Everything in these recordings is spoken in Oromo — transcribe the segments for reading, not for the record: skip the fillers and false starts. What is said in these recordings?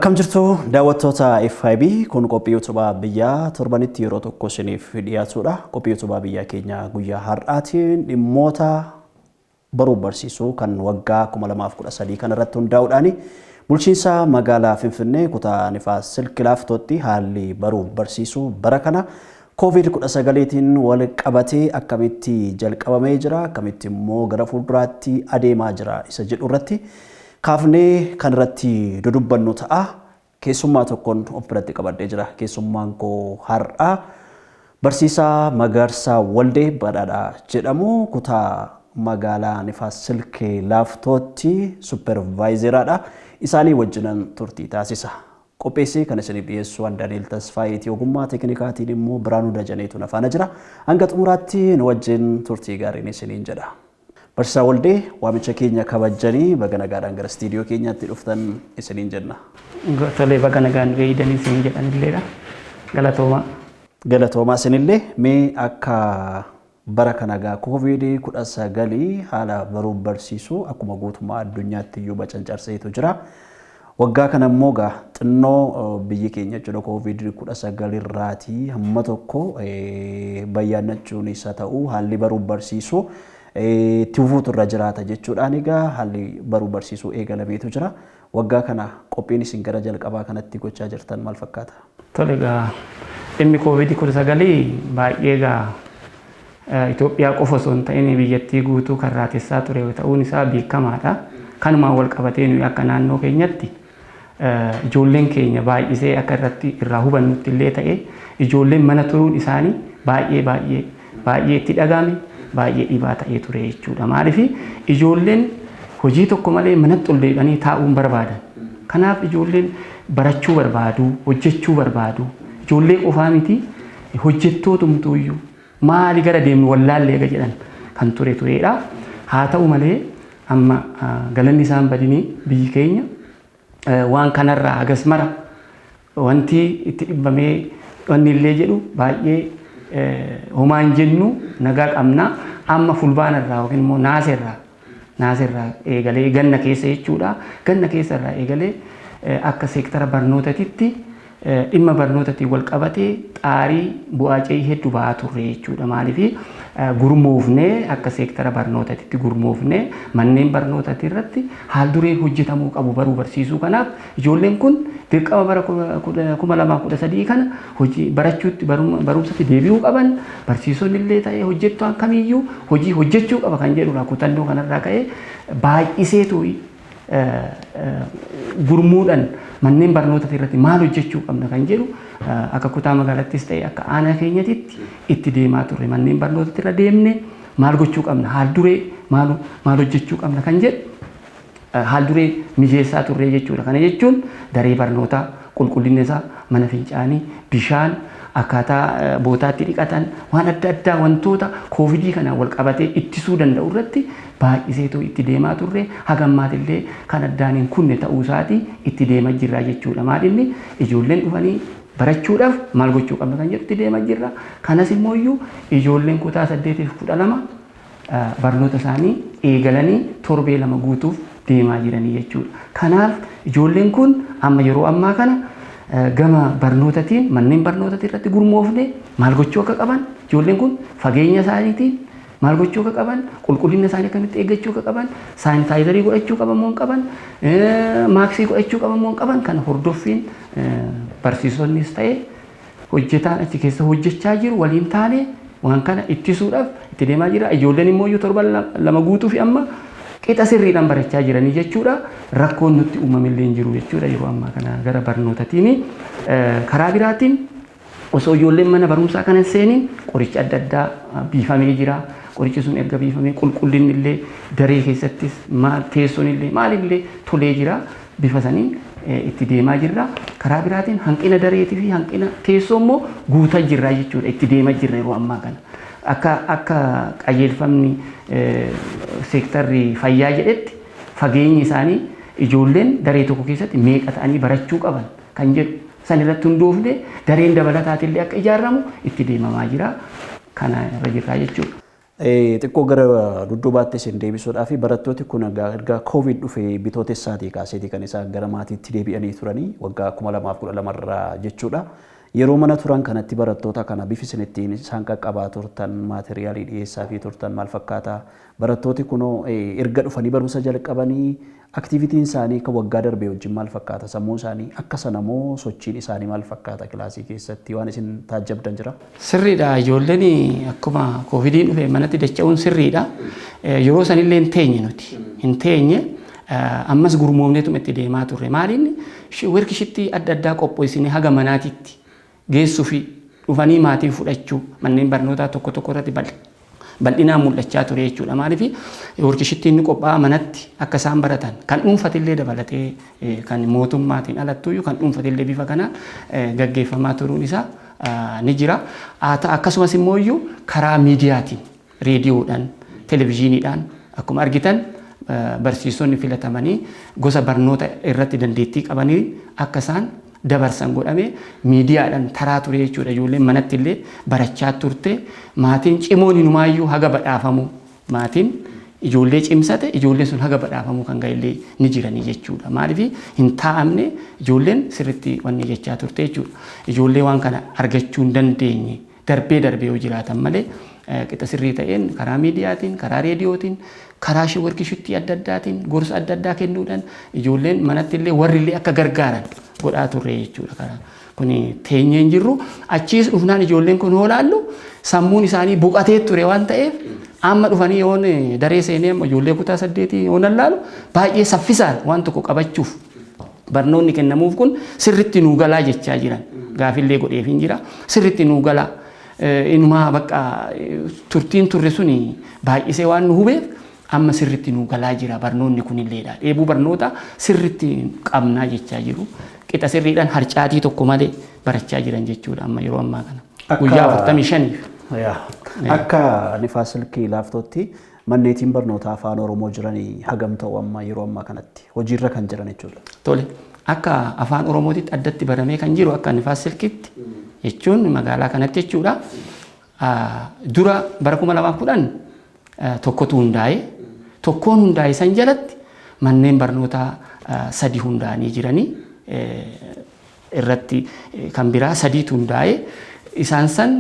Akkam jirtu daawwattoota FIB kun qophii utubaa biyyaa torbanitti yeroo tokko isiniif dhiyaatudha. Qophii utubaa biyyaa keenya guyyaa har'aatiin dhimmoota baruu barsiisuu kan waggaa 2013 kan irratti hundaa'uudhaan bulchiinsa magaalaa Finfinnee kutaa Nifaas Silk Laaftootti haalli baruu barsiisuu bara kana COVID-19tiin wal qabatee akkamitti jalqabamee jira, akkamitti immoo gara fuulduraatti adeemaa jira isa jedhu irratti kaafnee kan irratti dudubbannu ta'a. Keessummaa tokkoon of biratti qabadhee jira. Keessummaan koo har'a barsiisaa Magarsaa Waldee Badhaadhaa jedhamu kutaa magaalaa Nifaas Silk Laaftootti supervaayizeraadha. Isaanii wajjinan turtii taasisa. Qopheessee kan isiniif dhiyeessu Daani'eel Tasfaayeeti. Ogummaa teeknikaatiin immoo Biraanuu Dajaneetu na faana jira. Hanga xumuraatti nu wajjin turtii gaariin isiniin jedha. Barsiisaa Waldee waamicha keenya kabajanii baga nagaadhaan gara istiidiyoo keenyaatti dhuftan isiniin jenna. Tolee baga nagaan gahiidanii isin jedhanilleedha. Galatoomaa. Galatoomaa isinillee mee akka bara kana gaa COVID-19 haala baruu barsiisuu akkuma guutummaa addunyaatti iyyuu bacancarseetu jira. Waggaa kana immoo gaa xinnoo biyyi keenya jechuudha COVID-19 irraatii hamma tokko bayyaannachuun isa ta'u haalli baruu barsiisuu tifuutu irra jiraata jechuudhaan egaa haalli baruu barsiisuu eegalameetu jira. Waggaa kana qophiin isin gara jalqabaa kanatti gochaa jirtan maal fakkaata? Tole egaa dhimmi COVID-19 baay'ee egaa Itoophiyaa qofa osoo hin ta'in biyyattii guutuu kan raatessaa ture ta'uun isaa beekamaadha. Kanumaan wal qabatee nuyi akka naannoo keenyatti ijoolleen keenya baay'isee akka irratti irraa hubannutti illee ta'e ijoolleen mana turuun isaanii baay'ee itti dhagahame baay'ee dhibaa ta'ee ture jechuudha. Maaliif ijoolleen hojii tokko malee manatti ol deebi'anii taa'uun barbaadan. Kanaaf ijoolleen barachuu barbaadu, hojjechuu barbaadu. Ijoollee qofaa miti hojjettootumtuuyyuu maali gara deemnu wallaallee eega jedhan kan turedha. Haa ta'u malee amma galanni isaan badinii biyyi keenya waan kanarraa hagas mara wanti itti dhibbamee wanni illee jedhu baay'ee homaan jennu nagaa qabna. Amma fulbaanarraa yookiin immoo naaserraa eegalee ganna keessa jechuudha. Ganna keessarraa eegalee akka seektara barnootatitti dhimma barnootatiin wal qabatee xaarii bu'aa ce'ii hedduu ba'aa turre jechuudha. Maaliif gurmoofnee akka seektara barnootatitti gurmoofnee manneen barnootati irratti haal dureen hojjetamuu qabu baruu barsiisuu kanaaf ijoolleen kun dirqama bara 2013 kana hojii barachuutti barumsatti deebi'uu qaban barsiisonni illee ta'ee hojjettoon kamiyyuu hojii hojjechuu qaba kan jedhudha. Kutannoo kanarraa ka'ee baay'iseetu gurmuudhaan manneen barnootati irratti maal hojjechuu qabna kan jedhu akka kutaa magaalattis ta'e akka aanaa keenyatitti itti deemaa turre. Manneen barnootati irra deemne maal gochuu qabna haal duree maal hojjechuu qabna kan jedhu haal duree mijeessaa turre jechuudha. Kana jechuun daree barnootaa qulqullinni isaa mana fincaanii bishaan akkaataa bootaatti dhiqatan waan adda addaa wantoota COVID kana wal qabatee ittisuu danda'u irratti baay'iseetu itti deemaa turre. Hagammaatillee kan addaan hin kunne ta'uu isaatii itti deemaa jirra jechuudha. Maalinni ijoolleen dhufanii barachuudhaaf maal gochuu qabna kan jedhu itti deemaa jirra. Kanas immoo ijoolleen kutaa 8-12 barnoota isaanii eegalanii torbee 2 guutuuf deemaa jiranii jechuudha. Kanaaf ijoolleen kun amma yeroo ammaa kana gama barnootatiin manneen barnootati irratti gurmoofne maal gochuu akka qaban ijoolleen kun fageenya isaaniitiin maal gochuu akka qaban qulqullina isaanii akkamitti eeggachuu akka qaban saanitaayizarii godhachuu qaban moo qaban maaksii godhachuu qaban moo qaban kan hordoffiin barsiisonnis ta'e hojjetaan achi keessa hojjechaa jiru waliin taane waan kana ittisuudhaaf itti deemaa jira. Ijoolleen immoo torban 2 guutuuf amma qixa sirriidhaan barachaa jiranii jechuudha. Rakkoon nutti uumamillee hin jiru jechuudha yeroo ammaa kana gara barnootatiin. Karaa biraatiin osoo ijoolleen mana barumsaa kana seeniin qorichi adda addaa biifamee jira. Qorichi sun erga biifamee qulqullinni illee daree keessattis teessoon illee maalillee tolee jira. Bifa saniin itti deemaa jirra. Karaa biraatiin hanqina dareetii fi hanqina teessoo immoo guutaa jirra jechuudha. Itti deemaa jirra yeroo ammaa kana. Akka qajeelfamni seektarri fayyaa jedhetti fageenyi isaanii ijoolleen daree tokko keessatti meeqa ta'anii barachuu qaban kan jedhu san irratti hundoofne dareen dabalataatillee akka ijaaramu itti deemamaa jira. Kana irra jirra jechuudha. Xiqqoo gara dudduubaatti isin deebisuudhaa fi barattooti kun erga COVID dhufee bitootessaatii kaaseetii kan isaan gara maatiitti deebi'anii turanii waggaa 2012 irraa jechuudha. Yeroo mana turan kanatti barattoota kana bifi isin ittiin isaan qaqqabaa turtan maateriyaalii dhiyeessaa fi turtan maal fakkaata? Barattooti kunoo erga dhufanii barumsa jalqabanii aktivitiin isaanii kan waggaa darbee wajjin maal fakkaata? Sammuu isaanii akka sanamoo sochiin isaanii maal fakkaata kilaasii keessatti waan isin taajjabdan jira? Sirriidha. Ijoolleen akkuma koovidiin dhufe manatti dacha'uun sirriidha. Yeroo sanillee hin teenye nuti. Hin teenye ammas gurmoomneetu itti deemaa turre. Maaliin workshopii adda addaa qopheessinee haga manaatitti geessuu fi dhufanii maatii fudhachuu manneen barnootaa tokko tokko irratti bal'inaan mul'achaa ture jechuudha. Maaliif workshoppiin ni qophaa'aa manatti akka isaan baratan kan dhuunfatillee dabalatee kan mootummaatiin alattuyyuu kan dhuunfatillee bifa kanaan gaggeeffamaa turuun isaa ni jira. Akkasumas immoo karaa miidiyaatiin reediyoodhaan televezyiiniidhaan akkuma argitan barsiisonni filatamanii gosa barnoota irratti dandeettii qabanii akka isaan dabarsan godhame miidiyaadhaan taraa ture jechuudha. Ijoolleen manatti illee barachaa turte maatiin cimoon inumaayyuu haga badhaafamu maatiin ijoollee cimsate ijoolleen sun haga badhaafamu kan ga'ellee ni jiranii jechuudha. Maaliif hin taa'amne ijoolleen sirriitti wanni jechaa turte jechuudha. Ijoollee waan kana argachuu hin dandeenye darbee yoo jiraatan malee qixa sirrii ta'een karaa miidiyaatiin karaa reediyootiin karaa workshopii adda addaatiin gorsa adda addaa kennuudhaan ijoolleen manatti illee warri illee akka gargaaran godhaa turre jechuudha. Kun teenyee hin jirru achiis dhufnaan ijoolleen kun hoolaallu sammuun isaanii boqatee ture waan ta'eef amma dhufanii yoon daree seenee ijoollee kutaa 8 yoon allaalu baay'ee saffisaan waan tokko qabachuuf barnoonni kennamuuf kun sirriitti nuu galaa jechaa jiran gaafillee godheef hin jira sirriitti nuu galaa inumaa bakka turtiin turre suni baay'isee waan nu hubeef amma sirriitti nuu galaa jira barnoonni kunilleedha. Dheebuu barnoota sirriitti qabnaa jechaa jiru. Qixa sirriidhaan harcaatii tokko malee barachaa jiran jechuudha amma yeroo ammaa kana. Guyyaa 45. Akka Nifaas Silkii Laaftootti manneetiin barnoota afaan Oromoo jiranii hagam ta'u amma yeroo ammaa kanatti hojiirra kan jiran jechuudha. Tole akka afaan Oromootitti addatti baramee kan jiru akka Nifaas Silkiitti jechuun magaalaa kanatti jechuudha. Dura bara 2010 tokkotu hundaa'e tokkoon hundaa'e san jalatti manneen barnootaa 3 hundaa'anii jiranii irratti kan biraa 3tu hundaa'e isaan san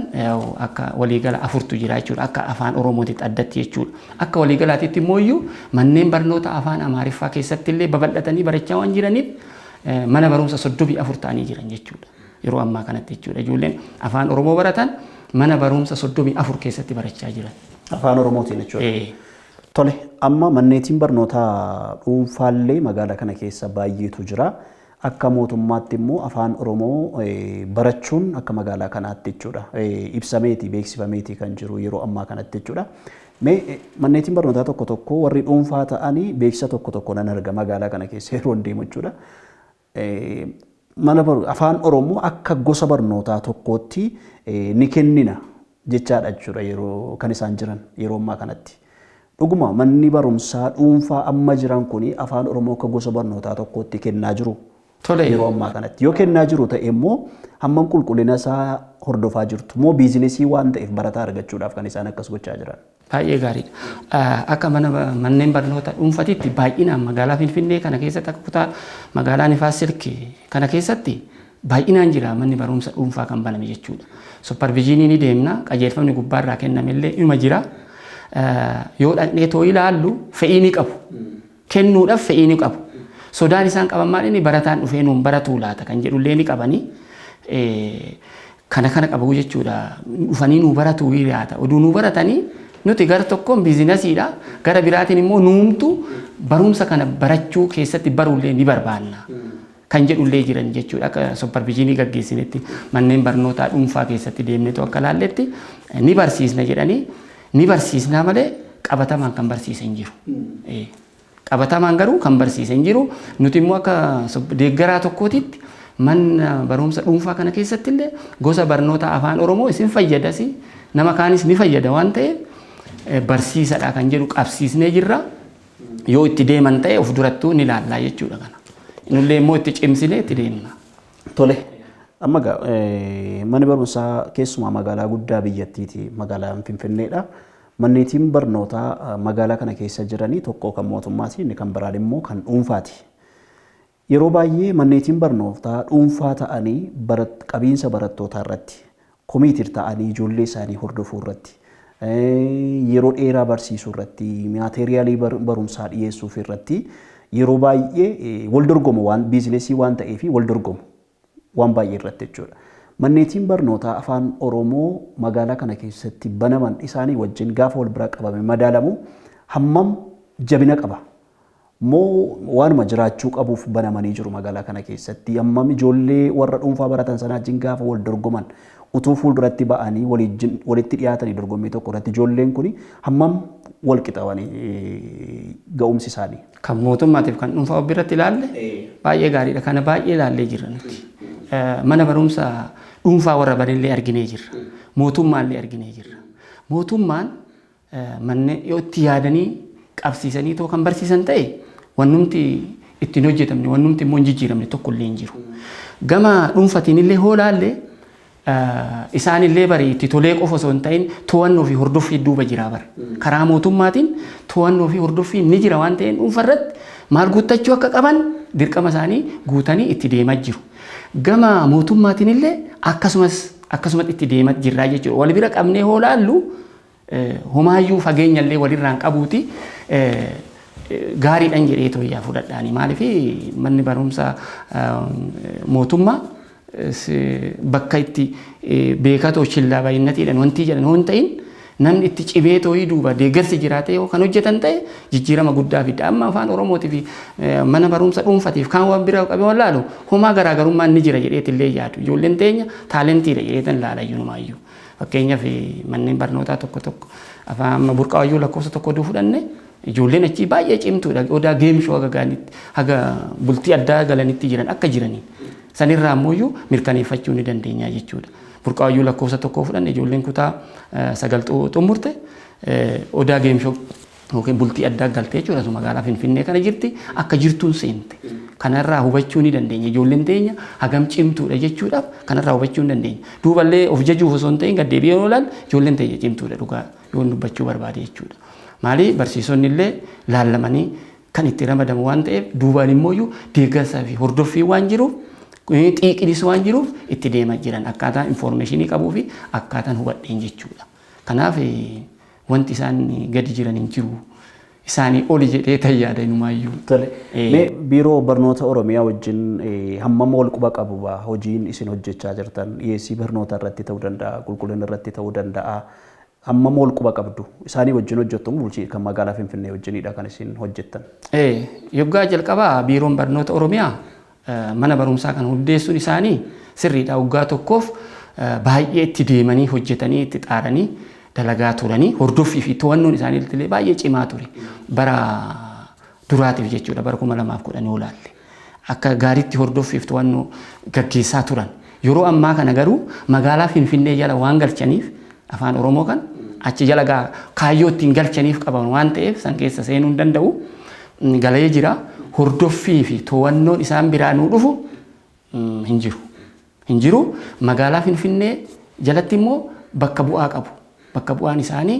akka waliigala 4tu jira jechuudha akka afaan Oromootitti addatti jechuudha. Akka waliigalaatitti immoo manneen barnoota afaan Amaariffaa keessatti illee babal'atanii barachaa waan jiraniif mana barumsa 34 ta'anii jiran jechuudha. Yeroo ammaa kanatti jechuudha. Ijoolleen afaan Oromoo baratan mana barumsa 34 keessatti barachaa jiran. Afaan Oromootiin jechuudha. Tole amma manneetiin barnootaa dhuunfaallee magaalaa kana keessa baay'eetu jira. Akka mootummaatti immoo afaan Oromoo barachuun akka magaalaa kanaatti jechuudha. Ibsameeti beeksifameeti kan jiru yeroo ammaa kanatti jechuudha. Manneetiin barnootaa tokko tokko warri dhuunfaa ta'anii beeksisa tokko tokko nan arga magaalaa kana keessa yeroo deemu jechuudha. Afaan Oromoo akka gosa barnootaa tokkootti ni kennina jechaadha jechuudha yeroo kan isaan jiran yeroo ammaa kanatti. Dhuguma manni barumsaa dhuunfaa amma jiran kuni afaan Oromoo akka gosa barnootaa tokkootti kennaa jiru. Yeroo ammaa kanatti yoo kennaa jiru ta'e immoo hamman qulqullina isaa hordofaa jirtu moo biizinesii waan ta'eef barataa argachuudhaaf kan isaan akkas gochaa jiran. Baay'ee gaariidha. Akka manneen barnoota dhuunfatitti baay'inaan magaalaa Finfinnee kana keessatti akka kutaa magaalaa Nifaas Silkii kana keessatti baay'inaan jira manni barumsa dhuunfaa kan baname jechuudha. Supervizhinii ni deemna qajeelfamni gubbaarraa kennamellee ima jira. Yoo dhaqnee too ilaallu fedhii ni qabu. Kennuudhaaf fedhii ni qabu. Sodaan isaan qaban maal inni barataan dhufee nuun baratuu laata kan jedhullee ni qabanii kana qabu jechuudha. Dhufanii nuu baratuu laata oduu nuu baratanii nuti gara tokkoon biizinasiidha gara biraatiin immoo nuumtu barumsa kana barachuu keessatti baruullee ni barbaanna kan jedhullee jiran jechuudha. Akka supervizhinii gaggeessinetti manneen barnootaa dhuunfaa keessatti deemneetu akka laalletti ni barsiisna jedhanii ni barsiisna malee qabatamaan kan barsiisan jiru. Qabatamaan garuu kan barsiisan jiru nuti immoo akka deeggaraa tokkootitti mana barumsa dhuunfaa kana keessatti illee gosa barnoota afaan Oromoo isin fayyadasi nama kaanis ni fayyada waan ta'eef barsiisadha kan jedhu qabsiisnee jirra. Yoo itti deeman ta'e of durattuu ni laallaa jechuudha kana. Inullee immoo itti cimsinee itti deemna. Tole. Amma manni barumsaa keessumaa magaalaa guddaa biyyattiiti magaalaan Finfinneedha. manneetiin barnootaa magaalaa kana keessa jiranii tokko kan mootummaati inni kan biraan immoo kan dhuunfaati. Yeroo baay'ee manneetiin barnootaa dhuunfaa ta'anii qabiinsa barattootaa irratti komiitir ta'anii ijoollee isaanii hordofuu irratti yeroo dheeraa barsiisuu irratti maateeriyaalii barumsaa dhiyeessuuf irratti yeroo baay'ee wal dorgomu waan biizinesii waan ta'eef wal dorgomu waan baay'ee irratti jechuudha. Manneetiin barnootaa afaan Oromoo magaalaa kana keessatti banaman isaanii wajjin gaafa wal bira qabame madaalamu hammam jabina qaba. Moo waanuma jiraachuu qabuuf banamanii jiru magaalaa kana keessatti hammam ijoollee warra dhuunfaa baratan sanaa wajjin gaafa wal dorgoman utuu fuulduratti ba'anii walitti dhiyaatanii dorgommii tokko irratti ijoolleen kun hammam wal qixawanii ga'umsi isaanii. Kan mootummaatiif kan dhuunfaa biratti ilaalle baay'ee gaariidha. Kana baay'ee ilaallee jirra nuti. Mana barumsaa dhuunfaa warra banillee arginee jirra. Mootummaallee arginee jirra. Mootummaan manneen yoo itti yaadanii qabsiisanii too kan barsiisan ta'e wannumti ittiin hojjetamne wannumti immoo hin jijjiiramne tokkollee hin jiru. Gama dhuunfatiin illee hoolaallee isaan illee bari itti tolee qofa osoo hin ta'in to'annoo fi hordoffii duuba jira bara. Karaa mootummaatiin to'annoo fi hordoffii ni jira waan ta'een dhuunfarratti maal guuttachuu akka qaban dirqama isaanii guutanii itti deemaa jiru. Gama mootummaatiin illee akkasumatti itti deemaa jirraa jechuudha. Wal bira qabnee hoolaallu homaayyuu fageenya illee walirraan qabuuti gaariidhaan jedhee tooyyaa fudhadhaani. Maaliif manni barumsaa mootummaa bakka itti beekatoo chillaa baay'inatiidhaan wanti jedhan hoon ta'in namni itti cibee tooyii duuba deeggarsi jiraate yoo kan hojjetan ta'e jijjiirama guddaa fida. Amma afaan Oromootii fi mana barumsa dhuunfatiif kan waan biraa qabee waan laalu homaa garaagarummaan ni jira jedheetillee yaadu. Ijoolleen teenya taalentiidha jedheetan laala iyyuumaayyuu. Fakkeenyaaf manneen barnootaa tokko afaan burqaayyuu lakkoofsa tokko duu fudhanne ijoolleen achii baay'ee cimtuudha. Odaa geemshoo haga bultii addaa galanitti jiran akka jiranii. Sanirraa ammoo mirkaneeffachuu ni dandeenya jechuudha. Burqaayyuu lakkoofsa tokko fudhanne ijoolleen kutaa 9 xumurte odaa geemshoo yookiin bultii addaa galtee jechuudha. Magaalaa Finfinnee kana jirti akka jirtuun seente. Kanarraa hubachuu ni dandeenya. Ijoolleen teenya hagam cimtuudha jechuudhaaf kanarraa hubachuu ni dandeenya. Duuballee of jajuuf osoo hin ta'in gaddeebi'ee oolan ijoolleen teenya cimtuudha dhugaa yoo dubbachuu barbaade jechuudha. Maali barsiisonni illee laallamanii kan itti ramadamu waan ta'eef duubaan immoo deeggarsaa fi hordoffii waan jiruuf xiiqinis waan jiruuf itti deemaa jiran akkaataa infoormeeshinii qabuu fi akkaataan hubadheen jechuudha. Kanaaf wanti isaan gadi jiran hin jiru. Isaanii oli jedhee tayyaada inumaayyuu. Biiroo barnoota Oromiyaa wajjin hammam wal quba qabu hojiin isin hojjechaa jirtan dhiyeessii barnoota irratti ta'uu danda'a qulqullina irratti ta'uu danda'a. Hammam wal quba qabdu isaanii wajjin hojjettu bulchii kan magaalaa Finfinnee wajjinidha kan isin hojjettan. Yoggaa jalqabaa biiroon barnoota Oromiyaa mana barumsaa kan hundeessuun isaanii sirriidha. Waggaa tokkoof baay'ee itti deemanii hojjetanii itti xaaranii dalagaa turanii hordoffii fi to'annoon isaanii illee baay'ee cimaa ture. Bara duraatiif jechuudha bara 2010 olaalle. Akka gaariitti hordoffiif to'annoo gaggeessaa turan. Yeroo ammaa kana garuu magaalaa Finfinnee jala waan galchaniif afaan Oromoo kan achi jala kaayyoo ittiin galchaniif qaban waan ta'eef san keessa seenuu hin danda'u. Galee jira. Hordoffii fi to'annoon isaan biraa nuu dhufu hin jiru. Hin jiru. Magaalaa Finfinnee jalatti immoo bakka bu'aa qabu. Bakka bu'aan isaanii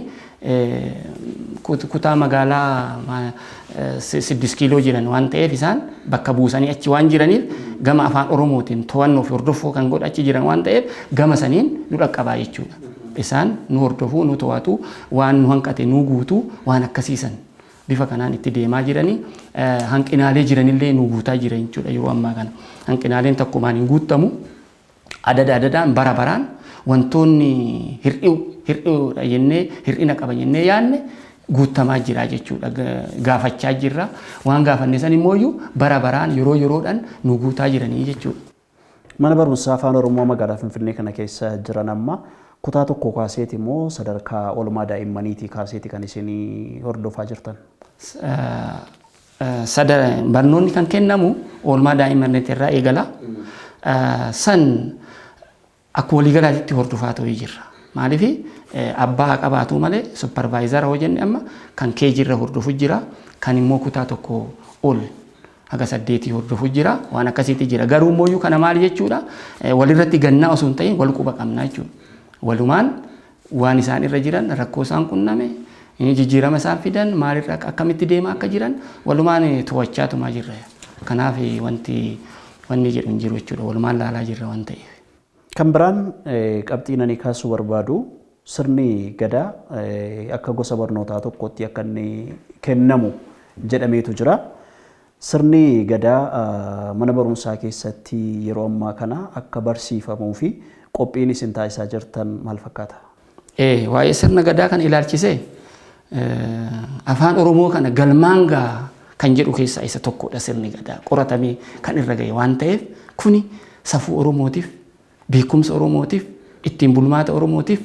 kutaa magaalaa 6 kiiloo jiran waan ta'eef isaan bakka buusanii achi waan jiraniif gama afaan Oromootiin to'annoo fi hordoffoo kan godha achi jiran waan ta'eef gama saniin nu dhaqqabaa jechuudha. Isaan nu hordofuu nu to'atu waan nu hanqate nu guutuu waan akkasiisan bifa kanaan itti deemaa jiranii hanqinaalee jiranillee nu guutaa jiran jechuudha. Yeroo ammaa kana hanqinaaleen takkumaan hin guutamu adadaan bara baraan wantoonni hir'uudha jennee hir'ina qaba jennee yaadne guutamaa jira jechuudha. Gaafachaa jirra waan gaafanne san immoo bara baraan yeroo yeroodhaan nu guutaa jiranii jechuudha. Mana barumsaa afaan Oromoo magaalaa Finfinnee kana keessa jiran amma kutaa tokko kaaseeti immoo sadarkaa oolmaa daa'immaniitii kaaseeti kan isin hordofaa jirtan. Barnoonni kan kennamu oolmaa daa'immaniitii irraa eegala. San akka waliigalaatti hordofaa ta'uu jirra. Maaliif abbaa qabaatu malee supparvaayizara hoo jenne amma kan keejirra hordofu jira kan immoo kutaa tokko ol haga 8 hordofu jira waan akkasiitti jira. Garuu immoo kana maal jechuudha walirratti gannaa osoo hin ta'in wal quba qabnaa jechuudha. Walumaan waan isaan irra jiran rakkoo isaan qunname jijjiirama isaan fidan maalirraa akkamitti deemaa akka jiran walumaan to'achaatumaa jirra. Kanaaf wanni jedhu hin jiru jechuudha. Walumaan laalaa jirra waan ta'eef. Kan biraan qabxiin ani kaasuu barbaadu sirni gadaa akka gosa barnootaa tokkotti akka inni kennamu jedhameetu jira. Sirni gadaa mana barumsaa keessatti yeroo ammaa kana akka barsiifamuu fi qophiin isin taasisaa jirtan maal fakkaata? Waa'ee sirna gadaa kan ilaalchisee afaan Oromoo kana galmaan gaa kan jedhu keessaa isa tokkodha. Sirni gadaa qoratamee kan irra ga'e waan ta'eef kuni safuu Oromootiif, beekumsa Oromootiif, ittiin bulmaata Oromootiif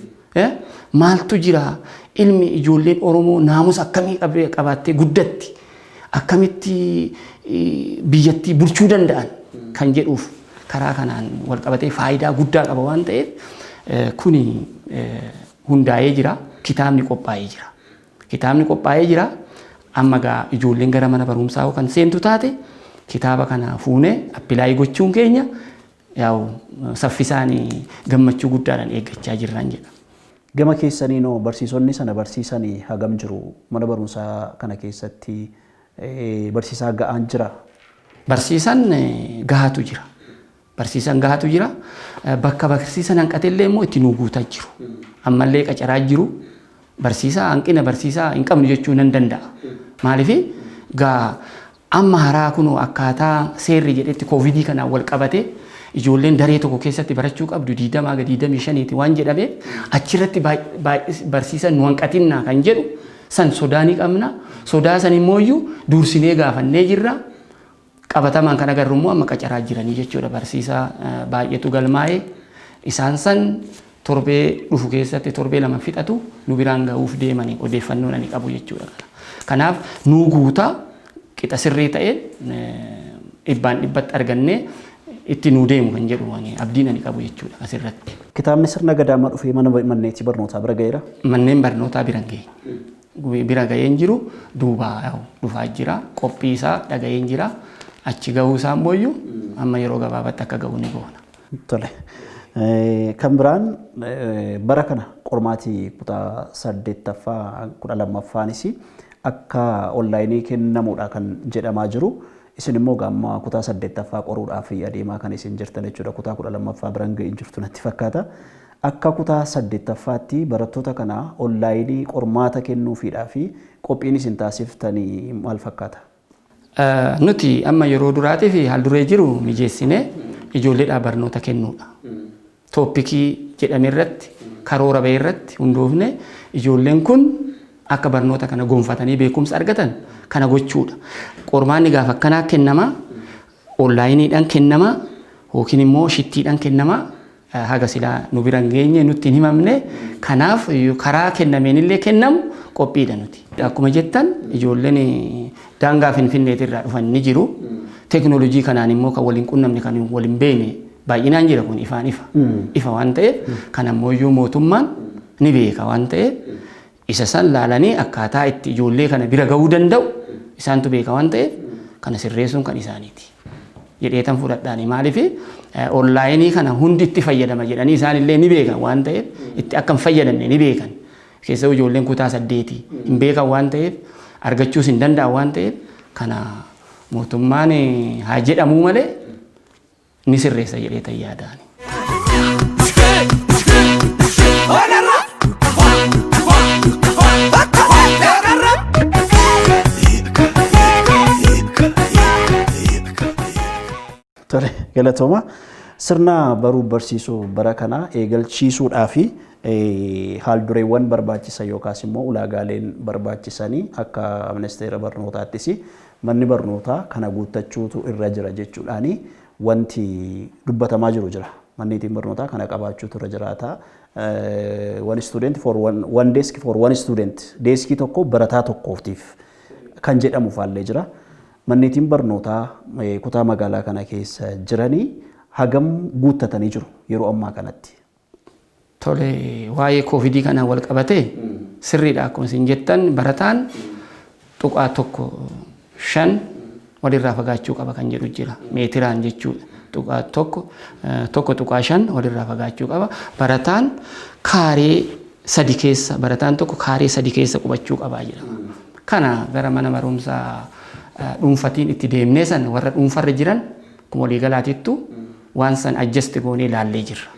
maaltu jira? Ilmi ijoolleen Oromoo naamusa akkamii qabaattee guddatti? Akkamitti biyyattii bulchuu danda'an kan jedhuuf karaa kanaan wal qabatee faayidaa guddaa qaba waan ta'eef kuni hundaa'ee jira. Kitaabni qophaa'ee jira. Kitaabni qophaa'ee jira. Amma gaa ijoolleen gara mana barumsaa kan seentu taate kitaaba kana fuunee appilaayii gochuun keenya saffisaan gammachuu guddaadhaan eeggachaa jirran jedha. Gama keessaniinoo barsiisonni sana barsiisanii hagam jiru? Mana barumsaa kana keessatti barsiisaa ga'aan jira? Barsiisan gahaatu jira. Barsiisan gahaatu jira. Bakka barsiisan hanqatellee immoo itti nuu guutaa jiru. Ammallee qacaraa jiru. Barsiisaa hanqina barsiisaa hin qabnu jechuu nan danda'a. Maaliif gaa amma haraa kunoo akkaataa seerri jedhetti koovidii kanaan wal qabate ijoolleen daree tokko keessatti barachuu qabdu 20-25 waan jedhameef achirratti barsiisan nu hanqatinnaa kan jedhu san sodaa ni qabna. Sodaa san immoo dursinee gaafannee jirra. Qabatamaan kan agarru immoo amma qacaraa jiranii jechuudha. Barsiisaa baay'eetu galmaa'ee isaan san torbee dhufu keessatti torbee lama fixatu nu biraan ga'uuf deemanii odeeffannoo ani qabu jechuudha. Kanaaf nuu guutaa qixa sirrii ta'een dhibbaan dhibbatti argannee itti nuu deemu kan jedhu abdiin ani qabu jechuudha asirratti. Kitaabni sirna gadaa amma dhufee manneetti barnootaa bira ga'eera? Manneen barnootaa bira ga'e. Bira ga'een jiru duuba dhufaa jira. Qophii isaa dhaga'een jira. Achi ga'uu isaa immoo amma yeroo gabaabaatti akka ga'u ni goona. Tole. Kan biraan bara kana qormaatii kutaa 8ffaa 12ffaanis akka onlaayinii kennamuudha kan jedhamaa jiru. Isin immoo gamma kutaa 8ffaa qoruudhaaf adeemaa kan isin jirtan jechuudha. Kutaa 12ffaa biraan ga'een jirtu natti fakkaata. Akka kutaa 8ffaatti barattoota kana onlaayinii qormaata kennuufiidhaa fi qophiin isin taasiftanii maal fakkaata? Nuti amma yeroo duraatii fi haalduree jiru mijeessinee ijoolleedhaaf barnoota kennuudha. Tooppikii jedhame irratti karoora ba'e irratti hundoofne ijoolleen kun akka barnoota kana gonfatanii beekumsa argatan kana gochuudha. Qormaanni gaafa akkanaa kennama, onlaayiniidhaan kennama yookiin immoo shittiidhaan kennama. Haga silaa nu bira hin geenye nutti hin himamne. Kanaaf karaa kennameen illee kennamu qophiidha nuti. Akkuma jettan ijoolleen daangaa Finfinneetirraa dhufan ni jiru. Teknoolojii kanaan immoo kan waliin qunnamne kan waliin beekne baay'inaan jira kun ifaan ifa waan ta'eef kan ammoo mootummaan ni beeka waan ta'eef isa san laalanii akkaataa itti ijoollee kana bira ga'uu danda'u isaantu beeka waan ta'eef kana sirreessuun kan isaaniiti. Jedheetan fudhadhaani maaliif onlaayinii kana hundi itti fayyadama jedhanii isaan illee ni beekan waan ta'eef itti akka hin fayyadamne ni beekan. Keessaa ijoolleen kutaa 8 hin beekan waan ta'eef argachuus hin danda'an waan ta'eef kana mootummaan haa jedhamuu malee ni sirreessa jedheetan yaadaani. Tole galatooma sirna baruu barsiisuu bara kana eegalchiisuudhaa fi haaldureewwan barbaachisan yookaas immoo ulaagaaleen barbaachisanii akka ministeera barnootaattis manni barnootaa kana guuttachuutu irra jira jechuudhaani wanti dubbatamaa jiru jira. Manniitiin barnootaa kana qabaachuutu irra jiraata. One student for one desk for one student deeskii tokko barataa tokkootiif kan jedhamu faallee jira. Manniitiin barnootaa kutaa magaalaa kana keessa jiranii hagam guuttatanii jiru yeroo ammaa kanatti? Tole waa'ee koovidii kanaan wal qabatee sirriidha akkuma isin jettan barataan tuqaa 1.5 walirraa fagaachuu qaba kan jedhu jira. Meetiraan jechuudha. Tuqaa 1.5 walirraa fagaachuu qaba. Barataan kaaree sadi keessa barataan tokko kaaree sadi keessa qubachuu qabaa jedhama. Kana gara mana barumsaa dhuunfatiin itti deemnee san warra dhuunfarra jiran akkuma waliigalaatittu waan san adjust goonee laallee jirra.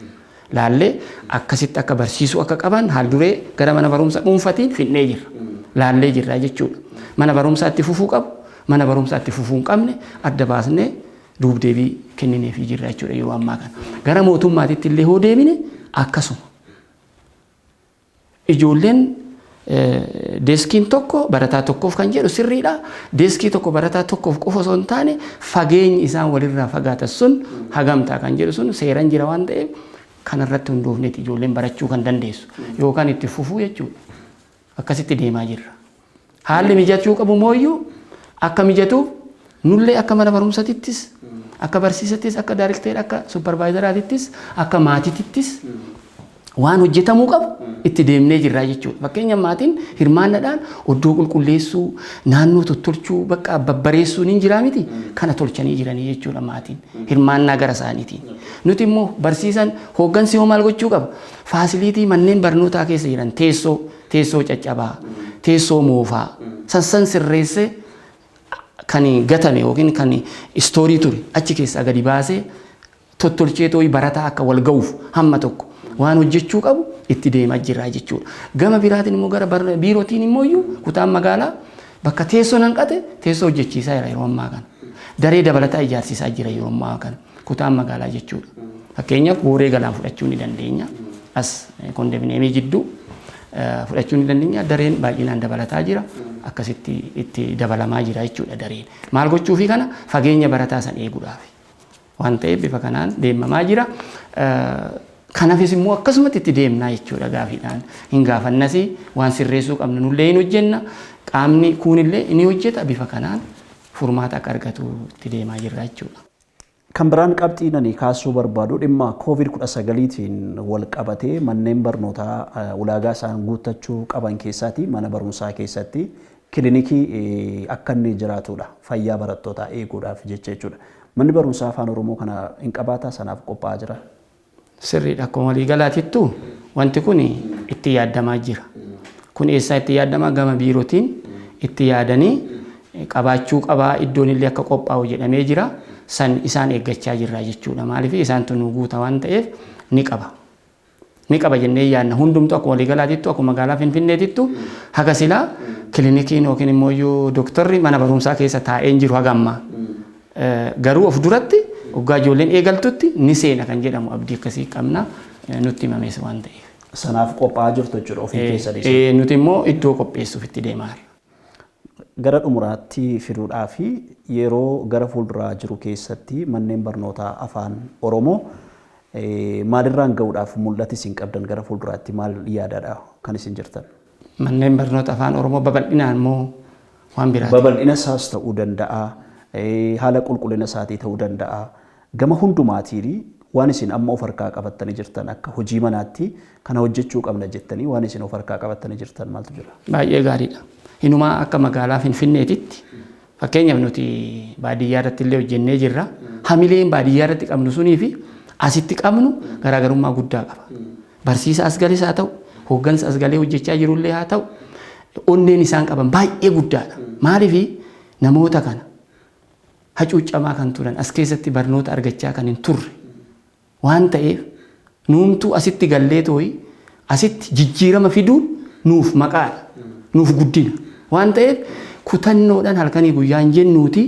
Laallee akkasitti akka barsiisuu akka qaban haal duree gara mana barumsa dhuunfatiin fidnee jirra. Laallee jirra jechuudha. Mana barumsaatti fufuu qabu, mana barumsaatti fufuu hin qabne adda baasnee duub deebii kennineefii jirra jechuudha yeroo ammaa kana. Gara mootummaatitti illee hoo deemine akkasuma. Ijoolleen deeskiin tokko barataa tokkoof kan jedhu sirriidha. Deeskii tokko barataa tokkoof qofa osoo hin taane fageenyi isaan walirraa fagaatan sun hagamtaa kan jedhu sun seeran jira waan ta'eef kanarratti hundoofneeti ijoolleen barachuu kan dandeessu yookaan itti fufuu jechuudha. Akkasitti deemaa jirra. Haalli mijachuu qabu mooyyuu akka mijatuuf nullee akka mana barumsatittis akka barsiisattis akka daayirekteera akka supparvaayizaraatittis akka maatitittis waan hojjetamuu qabu itti deemnee jirra jechuudha. Fakkeenyaaf maatiin hirmaannaadhaan oddoo qulqulleessuu, naannoo tottolchuu, bakka babbareessuun hin jiraa miti. Kana tolchanii jiranii jechuudha maatiin. Hirmaannaa gara isaaniitiin. Nuti immoo barsiisan hooggansi hoo maal gochuu qaba? Faasiliitii manneen barnootaa keessa jiran teessoo caccabaa, teessoo moofaa, san sirreessee kan gatame yookiin kan istoorii ture achi keessaa gadi baasee tottolchee tooyi barataa akka wal ga'uuf hamma tokko waan hojjechuu qabu itti deemaa jirra jechuudha. Gama biraatiin immoo gara biirootiin immoo kutaan magaalaa bakka teessoo hanqate teessoo hojjechiisaa jira yeroo ammaa kana. Daree dabalataa ijaarsisaa jira yeroo ammaa kana kutaan magaalaa jechuudha. Fakkeenyaaf Booree Galaan fudhachuu ni dandeenya. As kondominiyeemii jidduu fudhachuu ni dandeenya. Dareen baay'inaan dabalataa jira. Akkasitti itti dabalamaa jira jechuudha dareen. Maal gochuufi kana fageenya barataa san eeguudhaaf. Waan ta'eef bifa kanaan deemamaa jira. Kanaafis immoo akkasumatti itti deemnaa jechuudha gaafiidhaan. Hin gaafannas waan sirreessuu qabnu nullee hin hojjenna. Qaamni kuunillee ni hojjeta bifa kanaan furmaata akka argatu itti deemaa jirra jechuudha. Kan biraan qabxiinanii kaasuu barbaadu dhimma COVID-19tiin wal qabatee manneen barnootaa ulaagaa isaan guuttachuu qaban keessaati mana barumsaa keessatti kilinikii akka inni jiraatudha fayyaa barattootaa eeguudhaaf jechuudha. Manni barumsaa afaan Oromoo kana hin qabaataa sanaaf qophaa'aa jira. Sirriidha akkuma waliigalaatittu wanti kun itti yaadamaa jira. Kun eessaa itti yaadamaa gama biirootiin itti yaadanii qabaachuu qabaa iddoon illee akka qophaa'u jedhamee jira. San isaan eeggachaa jirra jechuudha. Maaliif isaan tunu guuta waan ta'eef ni qaba. Ni qaba jennee yaadna hundumtu akkuma waliigalaatittu akkuma magaalaa Finfinneetittu haga silaa kilinikiin yookiin immoo dooktarri mana barumsaa keessa taa'ee jiru haga ammaa. Garuu of duratti waggaa ijoolleen eegaltutti ni seena kan jedhamu abdii akkasii qabna nutti himamees waan ta'eef. Sanaaf qophaa'aa jirtu jechuudha ofii keessa dhiisee. Nuti immoo iddoo qopheessuuf itti deemaa jirra. Gara dhumuraatti fiduudhaa fi yeroo gara fuulduraa jiru keessatti manneen barnootaa afaan Oromoo maalirraan ga'uudhaaf mul'ata isin qabdan gara fuulduraatti maal yaadaadha kan isin jirtan? Manneen barnoota afaan Oromoo babal'inaan moo waan biraati? Babal'ina isaas ta'uu danda'a, haala qulqullina isaatii ta'uu danda'a. Gama hundumaatiin waan isin amma of harkaa qabattanii jirtan akka hojii manaatti kana hojjechuu qabna jettanii waan isin of harkaa qabattanii jirtan maaltu jira? Baay'ee gaariidha. Inumaa akka magaalaa Finfinneetitti fakkeenyaaf nuti baadiyyaa irratti illee hojjennee jirra. Hamileen baadiyyaa irratti qabnu sunii fi asitti qabnu garaagarummaa guddaa qaba. Barsiisa as galees haa ta'u, hooggansa as galee hojjechaa jirullee haa ta'u, onneen isaan qaban baay'ee guddaadha. Maaliif namoota kana hacuuccamaa kan turan as keessatti barnoota argachaa kan hin turre waan ta'eef nuumtuu asitti gallee tooyi asitti jijjiirama fiduun nuuf maqaadha. Nuuf guddina. Waan ta'eef kutannoodhaan halkanii guyyaan jennuuti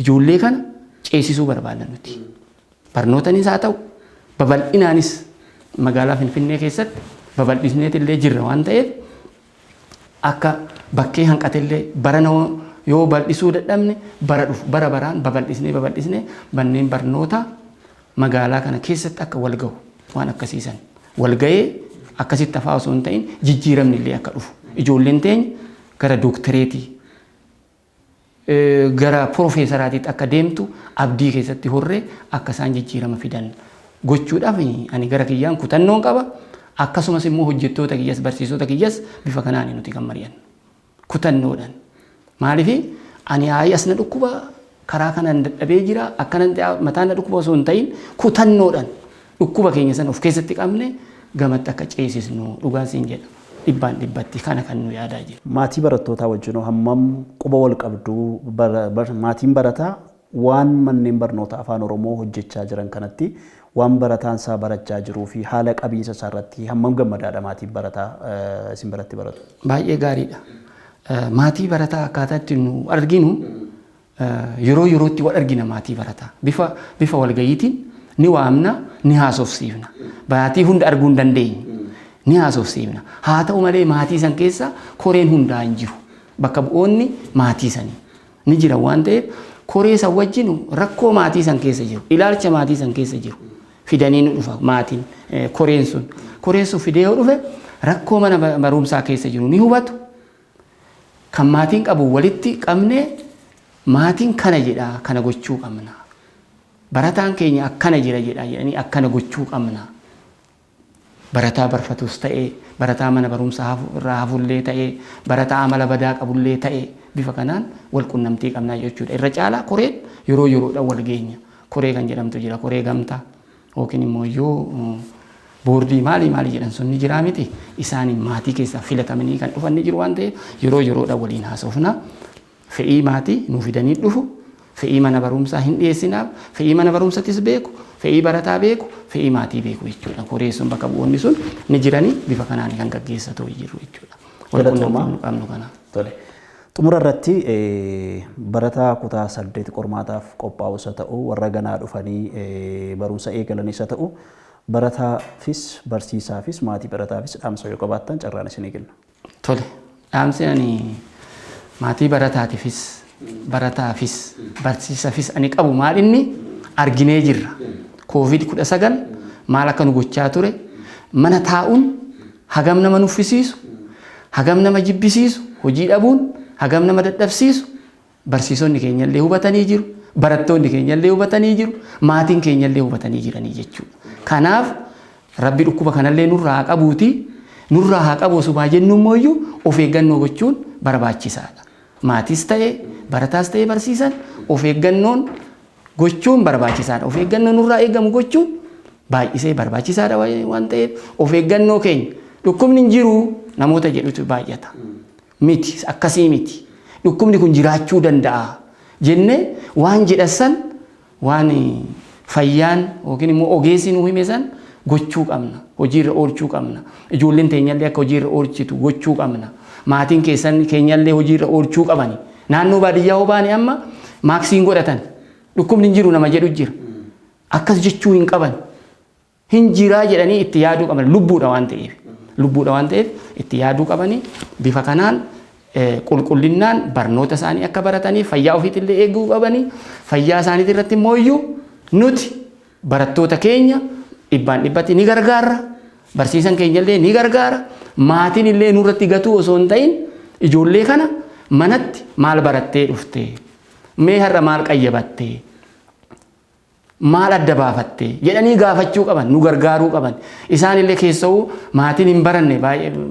ijoollee kana ceesisuu barbaadna nuti. Barnootaanis haa ta'u babal'inaanis magaalaa Finfinnee keessatti babal'isneet illee jirra waan ta'eef akka bakkee hanqatellee barana yoo bal'isuu dadhabne bara dhufu bara baraan babal'isnee manneen barnoota magaalaa kana keessatti akka wal ga'u waan akkasiisan wal ga'ee akkasitti hafaa osoo hin ta'in jijjiiramni illee akka dhufu. Ijoolleen teenya gara dooktereetii gara piroofeesaraatiitti akka deemtu abdii keessatti horree akka isaan jijjiirama fidan gochuudhaaf ani gara kiyyaan kutannoon qaba. Akkasumas immoo hojjettoota kiyyas barsiisota kiyyas bifa kanaan nuti kan mari'annu kutannoodhaan. Maaliif ani as na dhukkuba karaa kanaan dadhabee jira akkanan mataan na dhukkuba osoo hin ta'in kutannoodhaan dhukkuba keenya san of keessatti qabne gamatti akka ceesisnu dhugaan siin jedha. Dhibbaan dhibbatti kana kan nu yaadaa jiru. Maatii barattootaa wajjin hammam quba wal qabdu maatiin barataa waan manneen barnoota afaan Oromoo hojjechaa jiran kanatti waan barataan isaa barachaa jiruu fi haala qabiinsa isaa irratti hammam gammadaadha maatiin barataa isin biratti baratu. Baay'ee gaariidha. Maatii barataa akkaataa itti nu arginu yeroo yerootti wal argina maatii barataa. Bifa walgayiitiin ni waamna ni haasofsiifna. Maatii hunda arguu hin dandeenye. Ni haasofsiifna. Haa ta'u malee maatii san keessa koreen hundaa hin jiru. Bakka bu'oonni maatii sanii ni jira waan ta'eef koree san wajjin rakkoo maatii san keessa jiru. Ilaalcha maatii san keessa jiru. Fidanii nu dhufa maatiin koreen sun. Koreen sun fidee yoo dhufe rakkoo mana barumsaa keessa jiru ni hubatu. Kan maatiin qabu walitti qabnee maatiin kana jedha kana gochuu qabna. Barataan keenya akkana jira jedha jedhanii akkana gochuu qabna. Barataa barfatus ta'ee, barataa mana barumsaa irraa hafullee ta'ee, barataa amala badaa qabullee ta'ee bifa kanaan wal qunnamtii qabnaa jechuudha. Irra caalaa koreen yeroo yeroodhaan wal geenya. Koree kan jedhamtu jira, koree gamtaa yookiin immoo iyyuu boordii maali jedhan sun ni jira miti. Isaaniin maatii keessaa filatamanii kan dhufan ni jiru waan ta'eef yeroo yeroodhaan waliin haasofna. Fe'ii maatii nu fidanii dhufu. Fe'ii mana barumsaa hin dhiyeessinaaf. Fe'ii mana barumsattis beeku. Fe'ii barataa beeku. Fe'ii maatii beeku jechuudha. Koree sun bakka bu'oonni sun ni jiranii bifa kanaan kan gaggeessatu jiru jechuudha. Walqunnamtii qabnu kana. Xumura irratti barataa kutaa 8 qormaataaf qophaa'us haa ta'u warra ganaa dhufanii barumsa eegalanis haa ta'u barataafis barsiisaafis maatii barataafis dhaamsa yoo qabaattan carraan isinii kenna. Tole. Dhaamsi ani maatii barataatiifis barataafis barsiisaafis ani qabu maal inni arginee jirra. COVID-19 maal akka nu gochaa ture mana taa'uun hagam nama nuffisiisu hagam nama jibbisiisu hojii dhabuun hagam nama dadhabsiisu barsiisonni keenya illee hubatanii jiru barattoonni keenya illee hubatanii jiru maatiin keenya illee hubatanii jiranii jechuudha. Kanaaf rabbi dhukkuba kanallee nurraa haa qabuuti nurraa haa qabu osoo jennu immoo of eeggannoo gochuun barbaachisaadha. Maatiis ta'ee barataas ta'ee barsiisan of eeggannoon gochuun barbaachisaadha. Of eeggannoo nurraa eegamu gochuun baay'isee barbaachisaadha waan ta'eef of eeggannoo keenya dhukkubni hin jiru namoota jedhutu baay'ata. Miti akkasii miti. Dhukkubni kun jiraachuu danda'a jennee waan jedhasan waan fayyaan yookiin immoo ogeessi nu hime san gochuu qabna. Hojiirra oolchuu qabna. Ijoolleen teenyallee akka hojiirra oolchitu gochuu qabna. Maatiin keessan keenyallee hojiirra oolchuu qabani. Naannoo baadiyyaa hoo baane amma maaksiin godhatan. Dhukkubni hin jiru nama jedhu jira. Akkas jechuu hin qaban. Hin jiraa jedhanii itti yaaduu qaban. Lubbuudha waan ta'eef. Lubbuudha waan ta'eef itti yaaduu qabanii bifa kanaan qulqullinnaan barnoota isaanii akka baratanii fayyaa ofiitillee eeguu qabanii fayyaa isaaniitii irratti immoo nuti barattoota keenya dhibbaan dhibbatti ni gargaarra. Barsiisan keenyallee ni gargaara. Maatiin illee nurratti gatuu osoo hin ta'in ijoollee kana manatti maal barattee dhufte? Mee har'a maal qayyabatte? Maal adda baafatte? Jedhanii gaafachuu qaban, nu gargaaruu qaban. Isaan illee keessa'uu maatiin hin baranne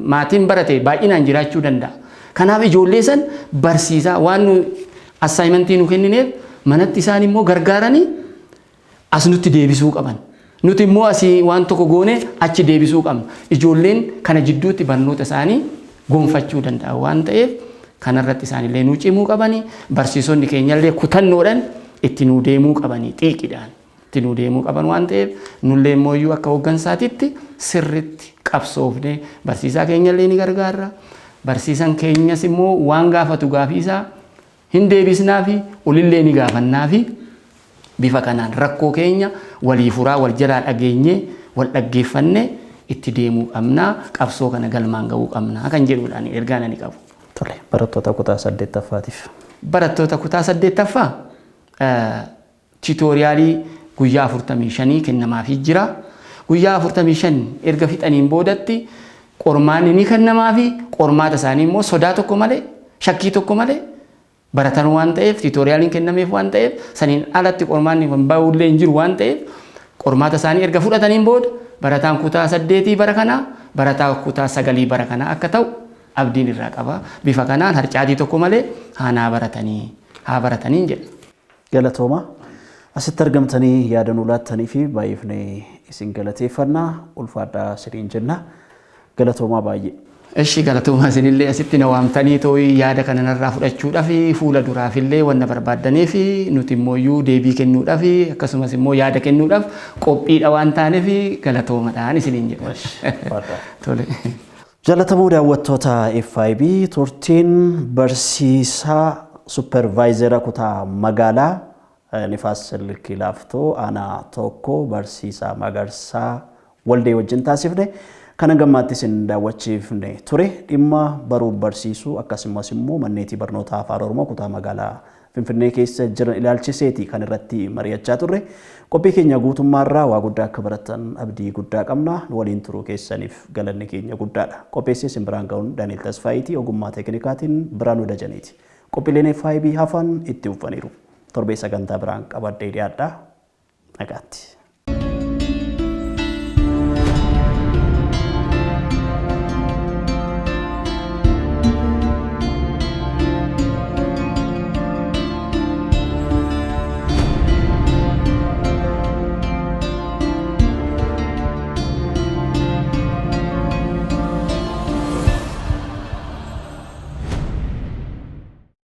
maatiin barate baay'inaan jiraachuu danda'a. Kanaaf ijoollee san barsiisaa waan nu assaayimentii nu kennineef manatti isaan immoo gargaaranii as nutti deebisuu qaban. Nuti immoo asii waan tokko goone achi deebisuu qabna. Ijoolleen kana jidduutti barnoota isaanii gonfachuu danda'a waan ta'eef kanarratti isaanillee nu cimuu qabanii barsiisonni keenyallee kutannoodhaan itti nu deemuu qabanii xiiqiidhaan itti nu deemuu qaban waan ta'eef nullee immoo akka hooggansaatitti sirritti qabsoofnee barsiisaa keenyallee ni gargaarra. Barsiisan keenyas immoo waan gaafatu gaafiisaa hin deebisnaafi olillee ni gaafannaafi bifa kanaan rakkoo keenya walii furaa wal jalaa dhageenyee wal dhaggeeffannee itti deemuu qabnaa qabsoo kana galmaan ga'uu qabnaa kan jedhuudhaan ergaan ani qabu. Tole barattoota kutaa 8ffaatiif. Barattoota kutaa 8ffaa tiitooriyaalii guyyaa 45 kennamaafii jira. Guyyaa 45 erga fixaniin boodatti qormaanni ni kennamaafi qormaata isaanii immoo sodaa tokko malee shakkii tokko malee baratan waan ta'eef tiitooriyaaliin kennameef waan ta'eef saniin alatti qormaanni kan bahuullee hin jiru waan ta'eef qormaata isaanii erga fudhataniin booda barataan kutaa 8 bara kanaa barataa kutaa 9 bara kanaa akka ta'u abdiin irraa qaba. Bifa kanaan harcaatii tokko malee haa baratanii jedha. Galatooma asitti argamtanii yaada nuu laattanii fi baay'ifnee isin galateeffannaa ulfaadhaa siriin jenna galatoomaa baay'ee. Eshi galatoomaa isinillee asitti na waamtanii tooyi yaada kana narraa fudhachuudhaaf fuula duraafillee wanna barbaadanii fi nuti immoo deebii kennuudhaaf akkasumas immoo yaada kennuudhaaf qophiidha waan taaneef galatoomaadhaan isiniin jedha. Tole. Jaalatamuu daawwattoota FIB turtiin barsiisaa supervaayizera kutaa magaalaa Nifaas Silkii Laaftoo aanaa tokko barsiisaa Magarsaa Waldee wajjin taasifne. Kana gammaatti isin daawwachiifne ture dhimma baruuf barsiisuu akkasumas immoo manneetii barnoota afaan Oromoo kutaa magaalaa Finfinnee keessa jiran ilaalchiseeti kan irratti mari'achaa turre. Qophii keenya guutummaarraa waa guddaa akka baratan abdii guddaa qabna. Waliin turuu keessaniif galanni keenya guddaadha. Qopheessee isin biraan ga'uun Daani'el Tasfaayitii ogummaa teeknikaatiin Biraanuu Dajaniiti. Qophiileen FIB hafan itti uffataniiru. Torbee sagantaa biraan qabadhee dhiyaadha. Nagaatti.